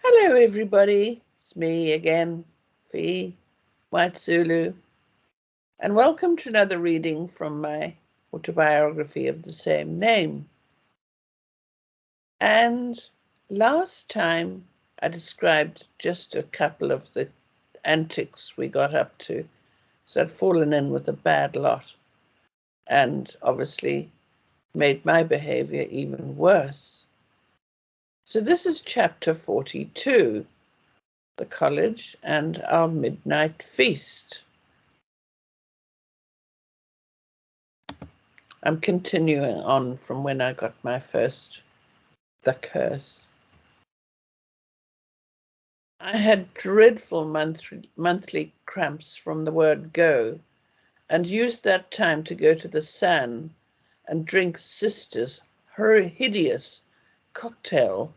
Hello everybody, it's me again, Fiona White Zulu, and welcome to another reading from my autobiography of the same name. And last time I described just a couple of the antics we got up to, so I'd fallen in with a bad lot and obviously made my behavior even worse. So this is chapter 42, the college and our midnight feast. I'm continuing on from when I got my first The Curse. I had dreadful monthly cramps from the word go, and used that time to go to the San and drink Sister's her hideous cocktail,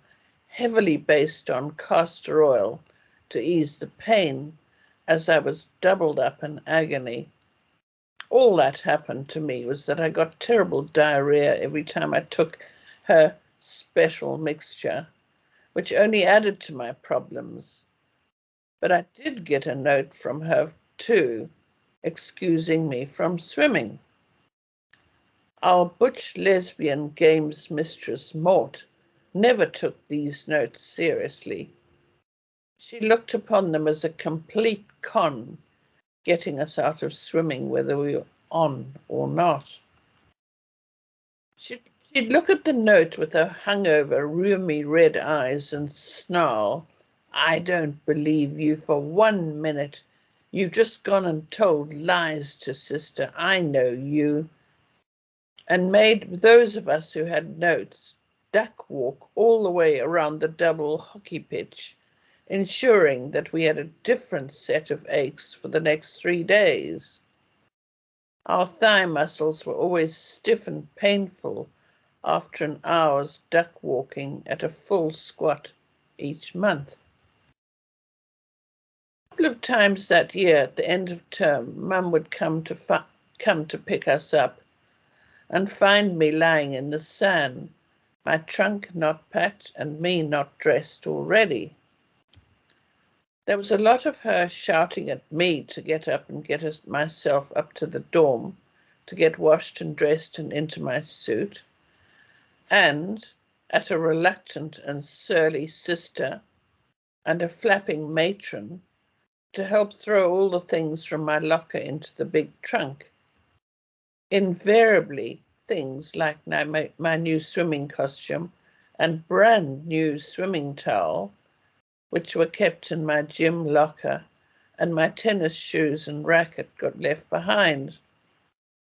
heavily based on castor oil, to ease the pain as I was doubled up in agony. All that happened to me was that I got terrible diarrhea every time I took her special mixture, which only added to my problems. But I did get a note from her, too, excusing me from swimming. Our butch lesbian games mistress, Mort, never took these notes seriously. She looked upon them as a complete con, getting us out of swimming whether we were on or not. She'd look at the note with her hungover, rheumy red eyes and snarl, "I don't believe you for 1 minute. You've just gone and told lies to Sister. I know you." And made those of us who had notes duck walk all the way around the double hockey pitch, ensuring that we had a different set of aches for the next 3 days. Our thigh muscles were always stiff and painful after an hour's duck walking at a full squat each month. A couple of times that year at the end of term, Mum would come to pick us up and find me lying in the sand, my trunk not packed and me not dressed already. There was a lot of her shouting at me to get up and get myself up to the dorm, to get washed and dressed and into my suit, and at a reluctant and surly sister and a flapping matron to help throw all the things from my locker into the big trunk. Invariably, things like my new swimming costume and brand new swimming towel, which were kept in my gym locker, and my tennis shoes and racket got left behind.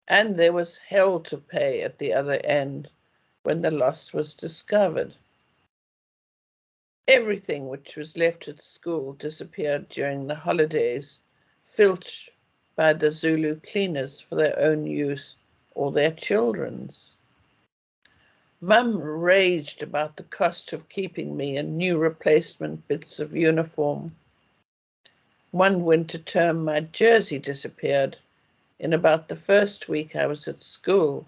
And there was hell to pay at the other end when the loss was discovered. Everything which was left at school disappeared during the holidays, filched by the Zulu cleaners for their own use or their children's. Mum raged about the cost of keeping me in new replacement bits of uniform. One winter term, my jersey disappeared in about the first week I was at school.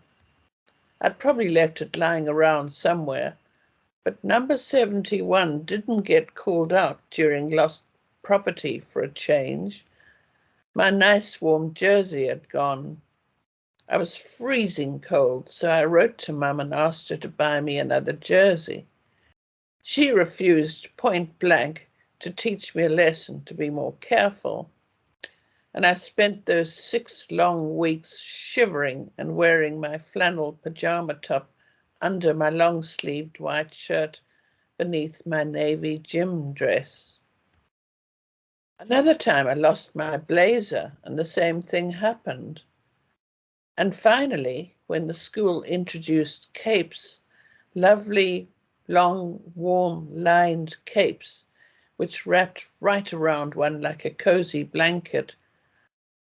I'd probably left it lying around somewhere, but number 71 didn't get called out during lost property for a change. My nice warm jersey had gone. I was freezing cold, so I wrote to Mum and asked her to buy me another jersey. She refused point blank to teach me a lesson to be more careful, and I spent those 6 long weeks shivering and wearing my flannel pajama top under my long-sleeved white shirt beneath my navy gym dress. Another time I lost my blazer and the same thing happened. And finally, when the school introduced capes, lovely, long, warm, lined capes, which wrapped right around one like a cozy blanket,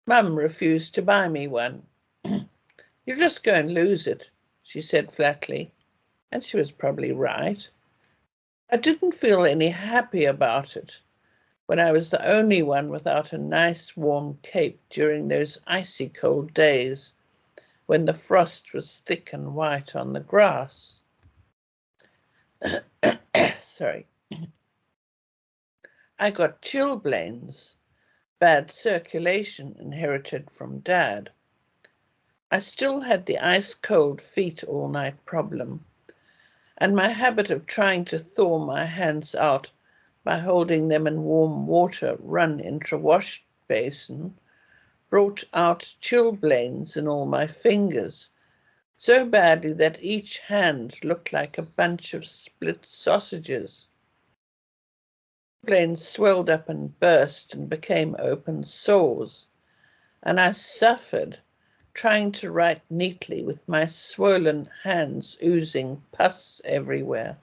Mum refused to buy me one. "You'll just go and lose it," she said flatly, and she was probably right. I didn't feel any happy about it when I was the only one without a nice warm cape during those icy cold days when the frost was thick and white on the grass. Sorry. I got chilblains, bad circulation inherited from Dad. I still had the ice-cold feet all night problem, and my habit of trying to thaw my hands out by holding them in warm water run into a wash basin brought out chilblains in all my fingers, so badly that each hand looked like a bunch of split sausages. Chilblains swelled up and burst and became open sores, and I suffered trying to write neatly with my swollen hands oozing pus everywhere.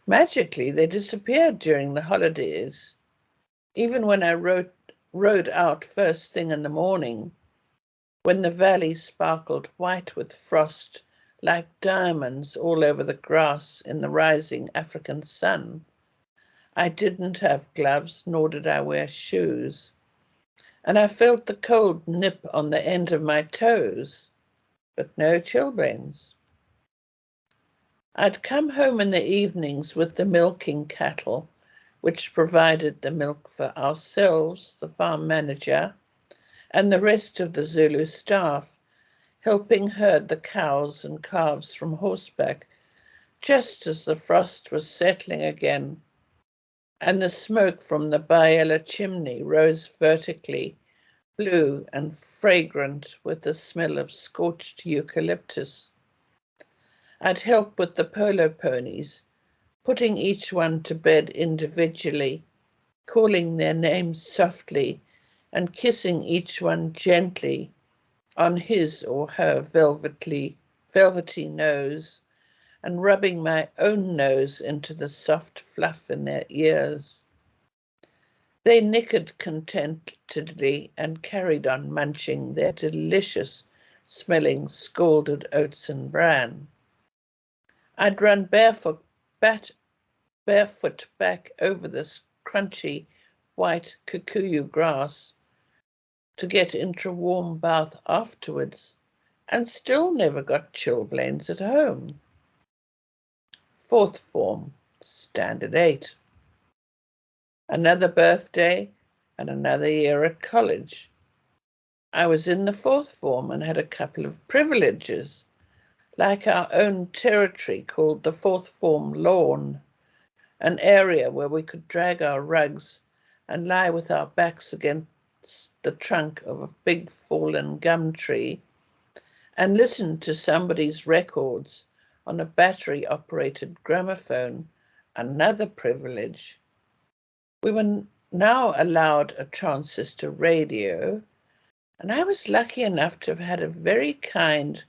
Magically, they disappeared during the holidays. Even when I rode out first thing in the morning, when the valley sparkled white with frost like diamonds all over the grass in the rising African sun. I didn't have gloves, nor did I wear shoes, and I felt the cold nip on the end of my toes, but no chilblains. I'd come home in the evenings with the milking cattle, which provided the milk for ourselves, the farm manager, and the rest of the Zulu staff, helping herd the cows and calves from horseback, just as the frost was settling again, and the smoke from the Baela chimney rose vertically, blue and fragrant with the smell of scorched eucalyptus. I'd help with the polo ponies, putting each one to bed individually, calling their names softly and kissing each one gently on his or her velvety nose, and rubbing my own nose into the soft fluff in their ears. They nickered contentedly and carried on munching their delicious smelling scalded oats and bran. I'd run barefoot back over this crunchy white kikuyu grass to get into a warm bath afterwards, and still never got chilblains at home. Fourth form, standard 8. Another birthday and another year at college. I was in the fourth form and had a couple of privileges, like our own territory called the fourth form lawn, an area where we could drag our rugs and lie with our backs against the trunk of a big fallen gum tree and listen to somebody's records on a battery-operated gramophone, another privilege. We were now allowed a transistor radio, and I was lucky enough to have had a very kind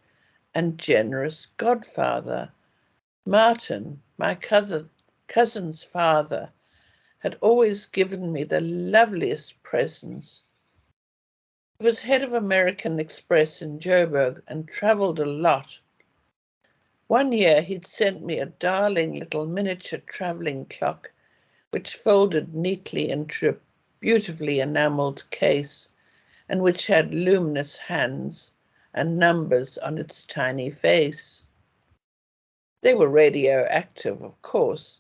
and generous godfather. Martin, my cousin's father, had always given me the loveliest presents. He was head of American Express in Joburg and travelled a lot. One year he'd sent me a darling little miniature travelling clock, which folded neatly into a beautifully enamelled case and which had luminous hands and numbers on its tiny face. They were radioactive, of course,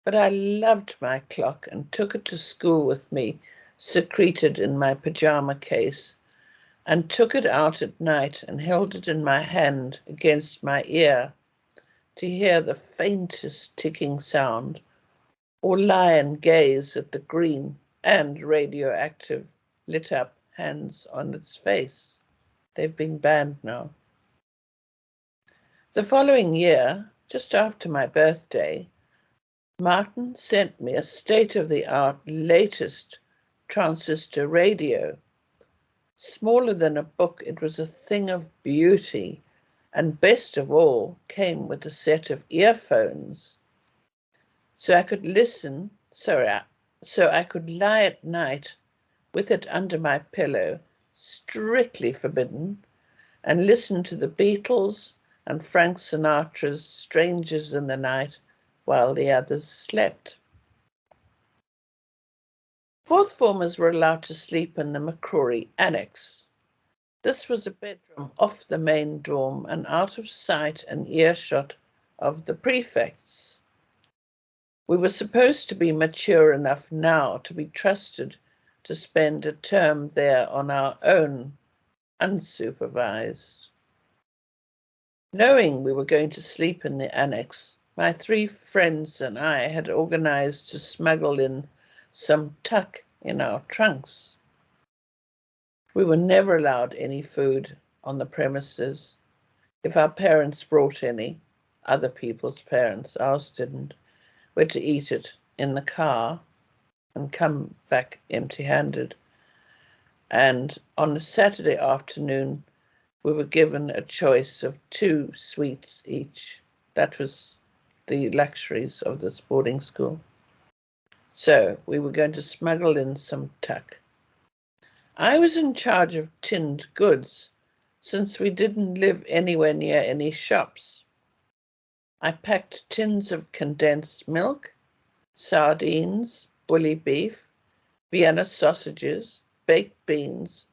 but I loved my clock and took it to school with me, secreted in my pyjama case, and took it out at night and held it in my hand against my ear to hear the faintest ticking sound, or lie and gaze at the green and radioactive lit up hands on its face. They've been banned now. The following year, just after my birthday, Martin sent me a state-of-the-art latest transistor radio. Smaller than a book, it was a thing of beauty, and best of all, came with a set of earphones. So I could lie at night with it under my pillow, strictly forbidden, and listen to the Beatles and Frank Sinatra's Strangers in the Night while the others slept. Fourth formers were allowed to sleep in the McCrory annex. This was a bedroom off the main dorm and out of sight and earshot of the prefects. We were supposed to be mature enough now to be trusted to spend a term there on our own, unsupervised. Knowing we were going to sleep in the annex, my 3 friends and I had organized to smuggle in some tuck in our trunks. We were never allowed any food on the premises. If our parents brought any, other people's parents, ours didn't, were to eat it in the car and come back empty-handed. And on a Saturday afternoon, we were given a choice of 2 sweets each. That was the luxuries of this boarding school. So we were going to smuggle in some tuck. I was in charge of tinned goods, since we didn't live anywhere near any shops. I packed tins of condensed milk, sardines, bully beef, Vienna sausages, baked beans,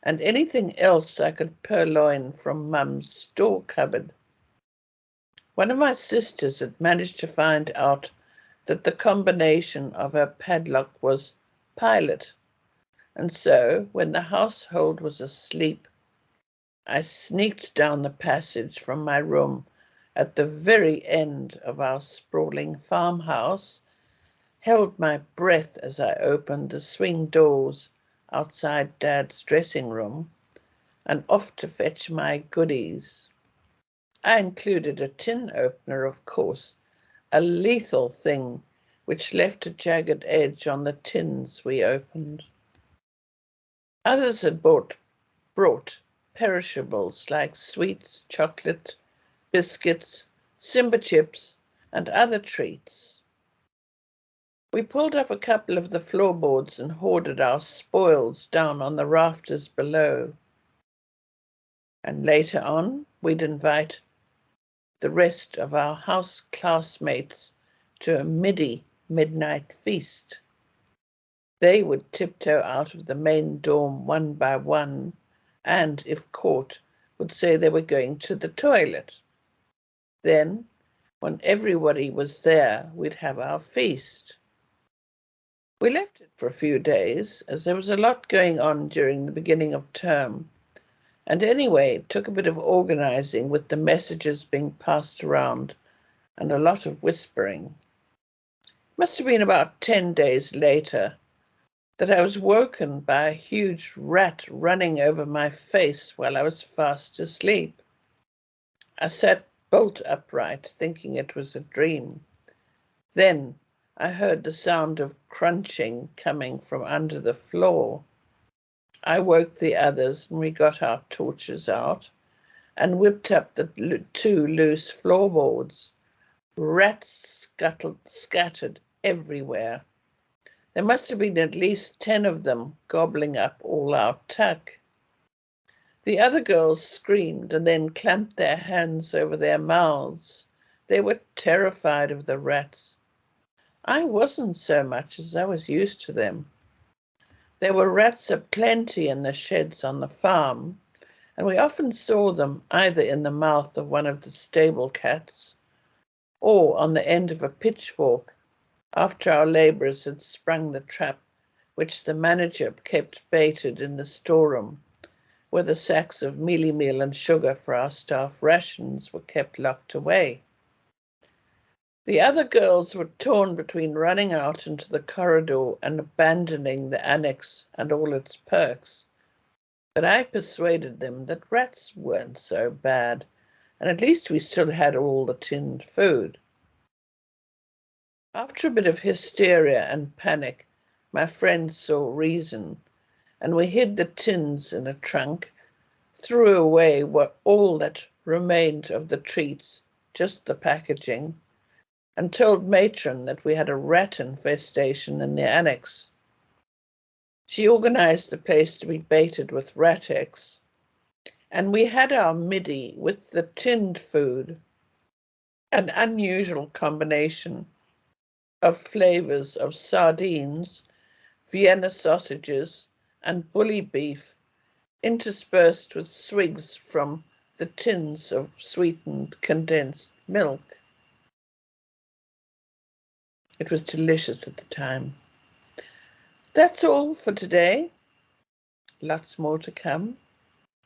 and anything else I could purloin from Mum's store cupboard. One of my sisters had managed to find out that the combination of her padlock was pilot, and so, when the household was asleep, I sneaked down the passage from my room at the very end of our sprawling farmhouse, held my breath as I opened the swing doors outside Dad's dressing room, and off to fetch my goodies. I included a tin opener, of course, a lethal thing which left a jagged edge on the tins we opened. Others had brought perishables like sweets, chocolate, biscuits, Simba chips, and other treats. We pulled up a couple of the floorboards and hoarded our spoils down on the rafters below. And later on, we'd invite the rest of our house classmates to a midnight feast. They would tiptoe out of the main dorm one by one, and, if caught, would say they were going to the toilet. Then, when everybody was there, we'd have our feast. We left it for a few days, as there was a lot going on during the beginning of term, and anyway, it took a bit of organizing with the messages being passed around and a lot of whispering. Must have been about 10 days later that I was woken by a huge rat running over my face while I was fast asleep. I sat bolt upright, thinking it was a dream. Then I heard the sound of crunching coming from under the floor. I woke the others, and we got our torches out and whipped up the 2 loose floorboards. Rats scattered everywhere. There must have been at least 10 of them gobbling up all our tuck. The other girls screamed and then clamped their hands over their mouths. They were terrified of the rats. I wasn't so much, as I was used to them. There were rats aplenty in the sheds on the farm, and we often saw them either in the mouth of one of the stable cats or on the end of a pitchfork after our labourers had sprung the trap which the manager kept baited in the storeroom, where the sacks of mealie meal and sugar for our staff rations were kept locked away. The other girls were torn between running out into the corridor and abandoning the annex and all its perks, but I persuaded them that rats weren't so bad, and at least we still had all the tinned food. After a bit of hysteria and panic, my friends saw reason, and we hid the tins in a trunk, threw away all that remained of the treats, just the packaging, and told matron that we had a rat infestation in the annex. She organized the place to be baited with rat eggs, and we had our midday with the tinned food, an unusual combination of flavors of sardines, Vienna sausages, and bully beef, interspersed with swigs from the tins of sweetened condensed milk. It was delicious at the time. That's all for today. Lots more to come.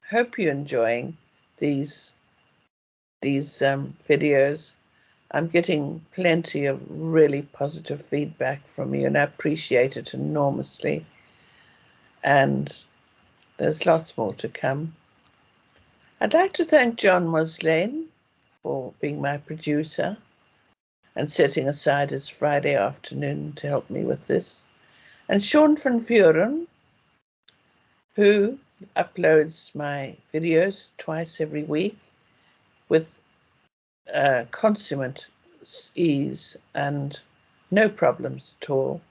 Hope you're enjoying these videos. I'm getting plenty of really positive feedback from you, and I appreciate it enormously. And there's lots more to come. I'd like to thank John Muslane for being my producer and setting aside his Friday afternoon to help me with this. And Sean van Vuren, who uploads my videos twice every week with consummate ease and no problems at all.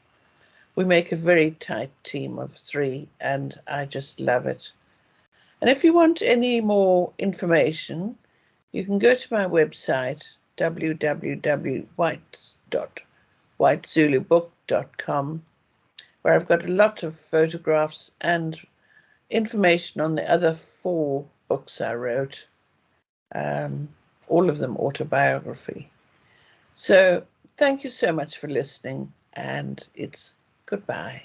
We make a very tight team of three, and I just love it. And if you want any more information, you can go to my website, www.whitezulubook.com, where I've got a lot of photographs and information on the other 4 books I wrote, all of them autobiography. So thank you so much for listening, and it's goodbye.